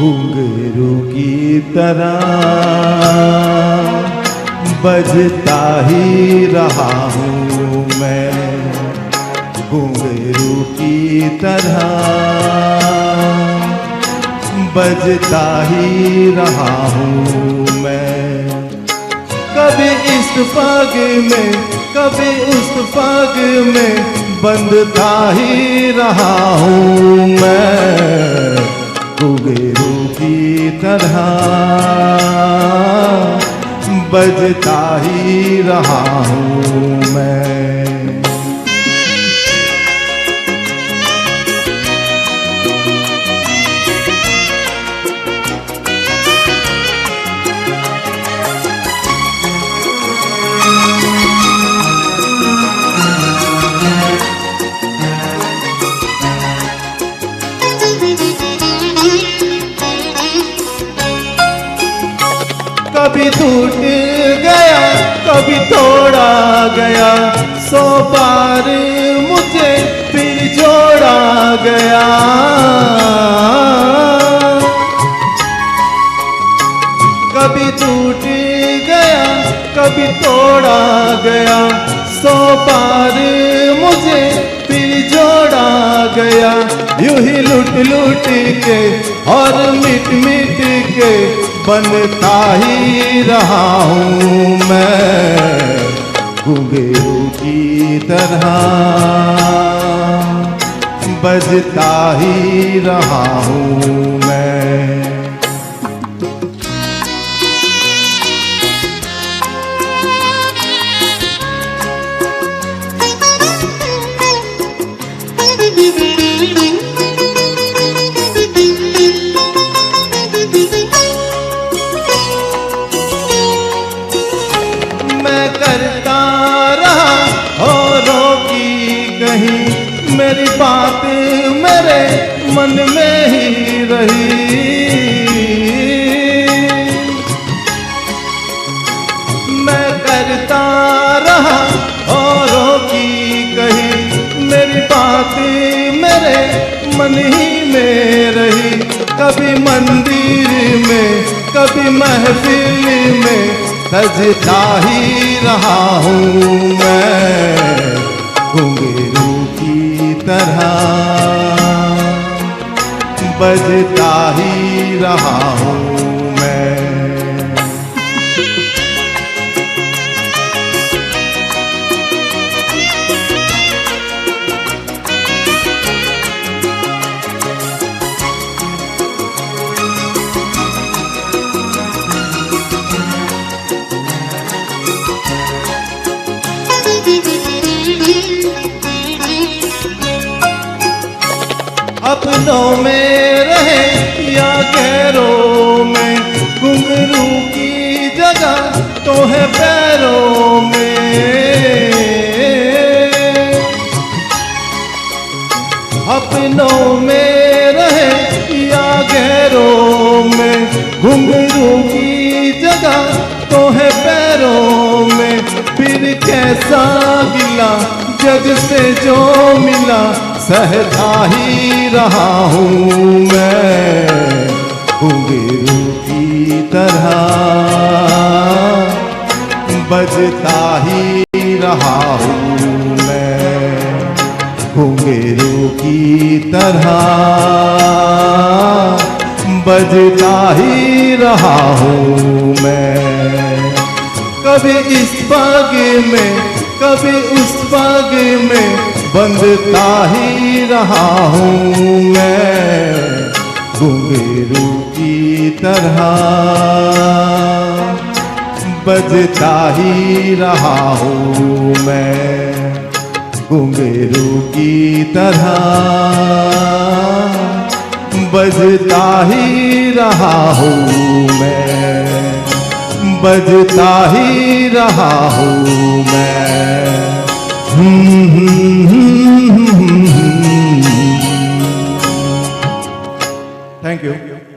घुंघरू की तरह बजता ही रहा हूँ मैं, घुंघरू की तरह बजता ही रहा हूँ मैं। कभी इस पग में कभी उस पग में बंधता ही रहा हूँ मैं, घुंघरू की तरह बजता ही रहा हूँ मैं। कभी टूट गया कभी तोड़ा गया, 100 बार मुझे फिर जोड़ा गया। कभी टूट गया कभी तोड़ा गया, 100 बार मुझे फिर जोड़ा गया। यूं ही लुट लुट के और मिट मिट के बनता ही रहा हूँ मैं, घुंघरू की तरह बजता ही रहा हूँ मैं। करता रहा औरों की कहीं, मेरी बात मेरे मन में ही रही। मैं करता रहा औरों की कहीं, मेरी बात मेरे मन ही में रही। कभी मंदिर में कभी महफिल में सजता ही रहा हूँ मैं, घुंघरू की तरह बजता ही रहा हूँ मैं। अपनों में रहे या गैरों में, घुंघरू की जगह तो है पैरों में। अपनों में रहे या गैरों में, घुंघरू की जगह तो है पैरों में। फिर कैसा गिला जग से जो मिला, सहता ही रहा हूँ मैं, घुंघरू की तरह बजता ही रहा हूँ मैं, घुंघरू की तरह बजता ही रहा हूँ मैं। कभी इस पग में कभी उस पग में बंधता ही रहा हूँ मैं, घुंघरू की तरह बजता ही रहा हूँ मैं, घुंघरू की तरह बजता ही रहा हूँ मैं, बजता ही रहा हूँ मैं। Thank you.